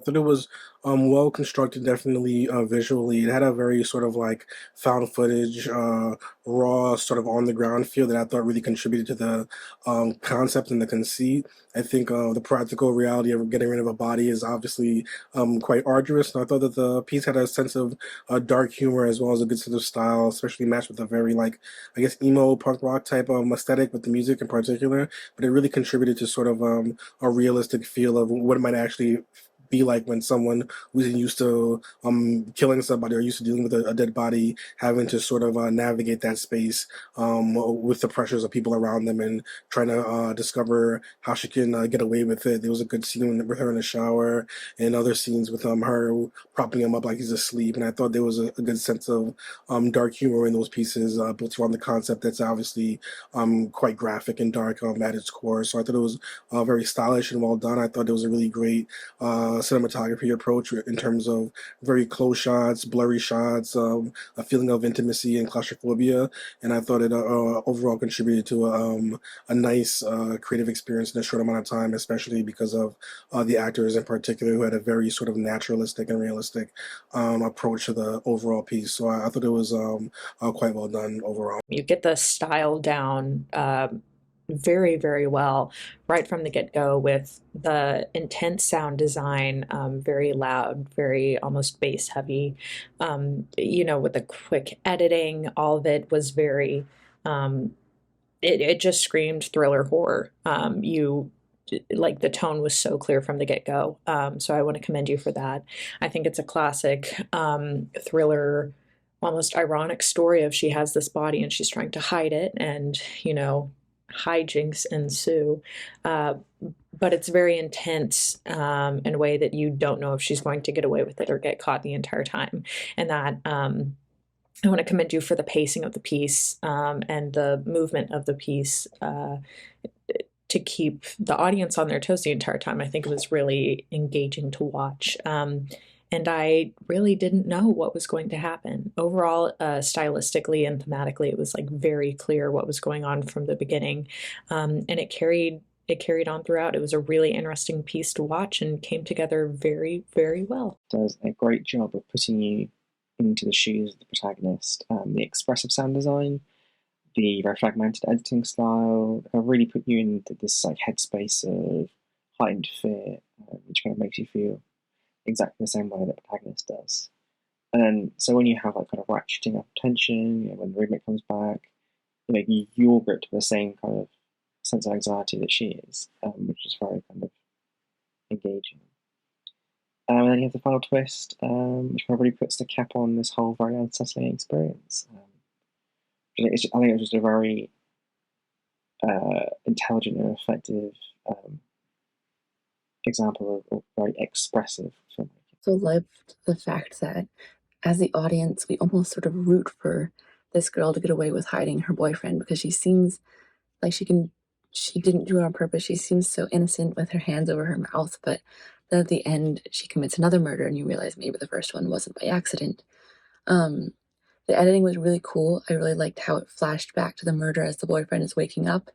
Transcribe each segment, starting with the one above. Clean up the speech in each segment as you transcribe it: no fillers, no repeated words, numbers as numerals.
thought it was well constructed, definitely visually. It had a very sort of like found footage, raw, sort of on the ground feel that I thought really contributed to the concept and the conceit. I think the practical reality of getting rid of a body is obviously quite arduous, and I thought that the piece had a sense of dark humor as well as a good sense of style, especially matched with a very like I guess emo punk rock type aesthetic with the music in particular. But it really contributed to sort of a realistic feel of what it might actually be like when someone who's used to killing somebody or used to dealing with a dead body having to sort of navigate that space with the pressures of people around them and trying to discover how she can get away with it. There was a good scene with her in the shower and other scenes with her propping him up like he's asleep, and I thought there was a good sense of dark humor in those pieces built around the concept that's obviously quite graphic and dark at its core. So I thought it was very stylish and well done. I thought it was a really great cinematography approach in terms of very close shots, blurry shots, a feeling of intimacy and claustrophobia. And I thought it overall contributed to a nice creative experience in a short amount of time, especially because of the actors in particular who had a very sort of naturalistic and realistic approach to the overall piece. So I thought it was quite well done overall. You get the style down very, very well right from the get-go with the intense sound design, very loud, very almost bass heavy. With the quick editing, all of it was very, it just screamed thriller horror. You like the tone was so clear from the get-go. So I want to commend you for that. I think it's a classic thriller, almost ironic story of she has this body and she's trying to hide it, and hijinks ensue. Uh, but it's very intense in a way that you don't know if she's going to get away with it or get caught the entire time. And that I want to commend you for the pacing of the piece and the movement of the piece to keep the audience on their toes the entire time. I think it was really engaging to watch. And I really didn't know what was going to happen. Overall, stylistically and thematically, it was like very clear what was going on from the beginning, and it carried on throughout. It was a really interesting piece to watch and came together very, very well. Does a great job of putting you into the shoes of the protagonist. The expressive sound design, the very fragmented editing style, really put you into this like headspace of heightened fear, which kind of makes you feel exactly the same way that the protagonist does. And then, so when you have like kind of ratcheting up tension, when the roommate comes back, you're gripped with the same kind of sense of anxiety that she is, which is very kind of engaging. And then you have the final twist, which kind of really puts the cap on this whole very unsettling experience. I think it was just a very intelligent and effective example of very expressive filmmaking. So loved the fact that as the audience, we almost sort of root for this girl to get away with hiding her boyfriend because she seems like she didn't do it on purpose. She seems so innocent with her hands over her mouth, but then at the end, she commits another murder, and you realize maybe the first one wasn't by accident. Um, the editing was really cool. I really liked how it flashed back to the murder as the boyfriend is waking up,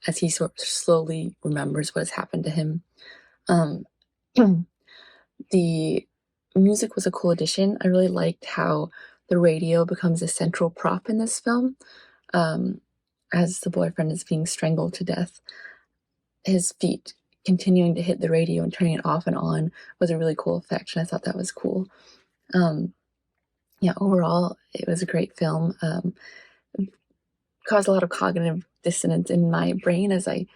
as he sort of slowly remembers what has happened to him. Um, the music was a cool addition. I really liked how the radio becomes a central prop in this film. As the boyfriend is being strangled to death, his feet continuing to hit the radio and turning it off and on was a really cool effect, and I thought that was cool. Yeah, overall, it was a great film. Caused a lot of cognitive dissonance in my brain as I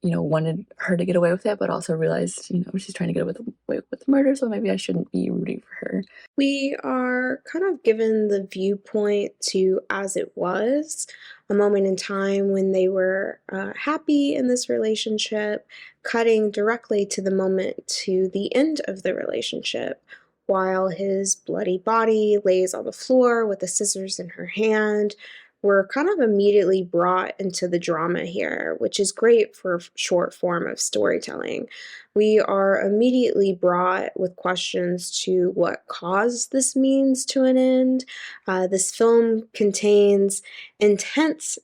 wanted her to get away with it, but also realized, she's trying to get away with the murder, so maybe I shouldn't be rooting for her. We are kind of given the viewpoint to as it was, a moment in time when they were happy in this relationship, cutting directly to the moment to the end of the relationship, while his bloody body lays on the floor with the scissors in her hand. We're kind of immediately brought into the drama here, which is great for short form of storytelling. we are immediately brought with questions to what caused this means to an end. This film contains intense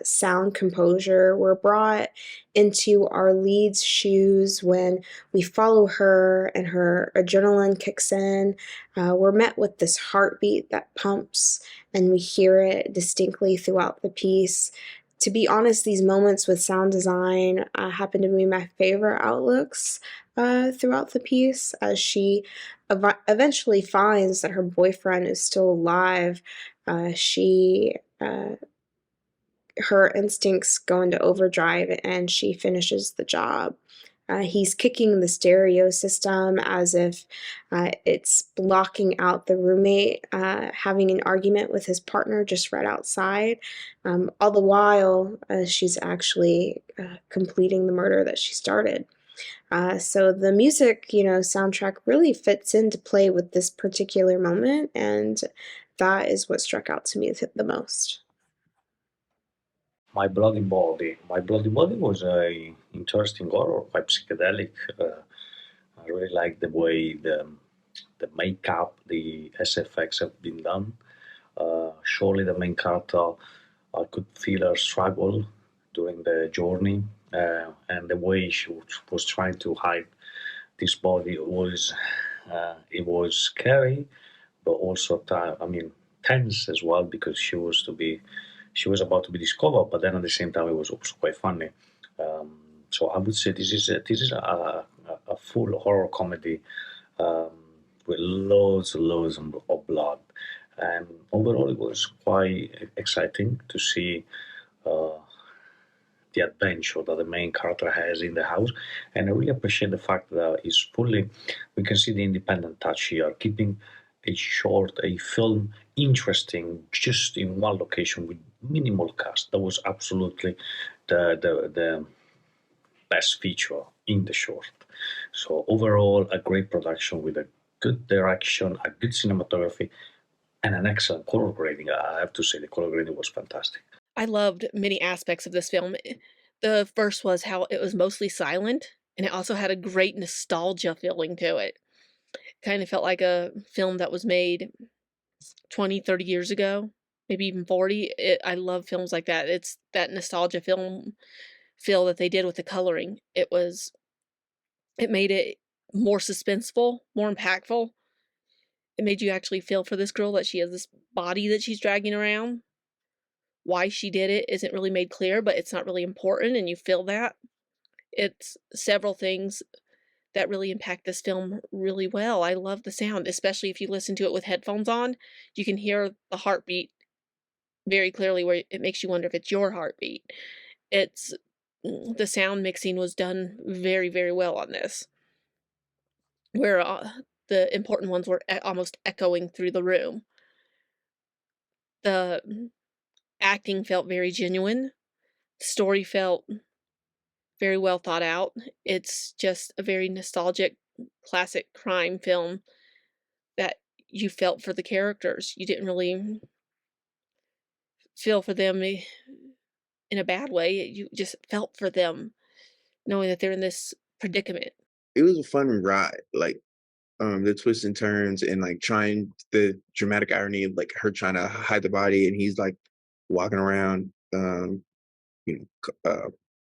sound composure. We're brought into our lead's shoes when we follow her and her adrenaline kicks in. We're met with this heartbeat that pumps, and we hear it distinctly throughout the piece. To be honest, these moments with sound design happen to be my favorite outlooks throughout the piece, as she eventually finds that her boyfriend is still alive. She her instincts go into overdrive and she finishes the job. He's kicking the stereo system as if it's blocking out the roommate having an argument with his partner just right outside. All the while, she's actually completing the murder that she started. So the music, soundtrack really fits into play with this particular moment, and that is what struck out to me the most. My Bloody Body. My Bloody Body was a interesting horror, quite psychedelic. I really like the way the makeup, the SFX have been done. Surely the main character, I could feel her struggle during the journey, and the way she was trying to hide this body was it was scary, but also I mean tense as well because she was about to be discovered, but then at the same time it was also quite funny. So I would say this is a full horror comedy um, with loads and loads of blood, and overall it was quite exciting to see uh, the adventure that the main character has in the house. And I really appreciate the fact that it's fully, we can see the independent touch here, keeping a film interesting just in one location with minimal cast. That was absolutely the best feature in the short. So overall, a great production with a good direction, a good cinematography, and an excellent color grading. I have to say the color grading was fantastic. I loved many aspects of this film. The first was how it was mostly silent, and it also had a great nostalgia feeling to it. Kind of felt like a film that was made 20, 30 years ago, maybe even 40. I love films like that. It's that nostalgia film feel that they did with the coloring. It made it more suspenseful, more impactful. It made you actually feel for this girl that she has this body that she's dragging around. Why she did it isn't really made clear, but it's not really important, and you feel that. It's several things that really impact this film really well. I love the sound, especially if you listen to it with headphones on. You can hear the heartbeat very clearly, where it makes you wonder if it's your heartbeat. It's the sound mixing was done very, very well on this, where the important ones were almost echoing through the room. The acting felt very genuine. The story felt very well thought out. It's just a very nostalgic, classic crime film that you felt for the characters. You didn't really feel for them in a bad way. You just felt for them, knowing that they're in this predicament. It was a fun ride, like the twists and turns and like trying the dramatic irony of like her trying to hide the body and he's like walking around,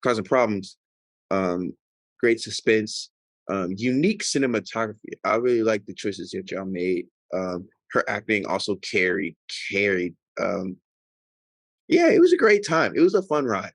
causing problems. Great suspense, unique cinematography. I really like the choices that y'all made. Her acting also carried. Yeah, it was a great time. It was a fun ride.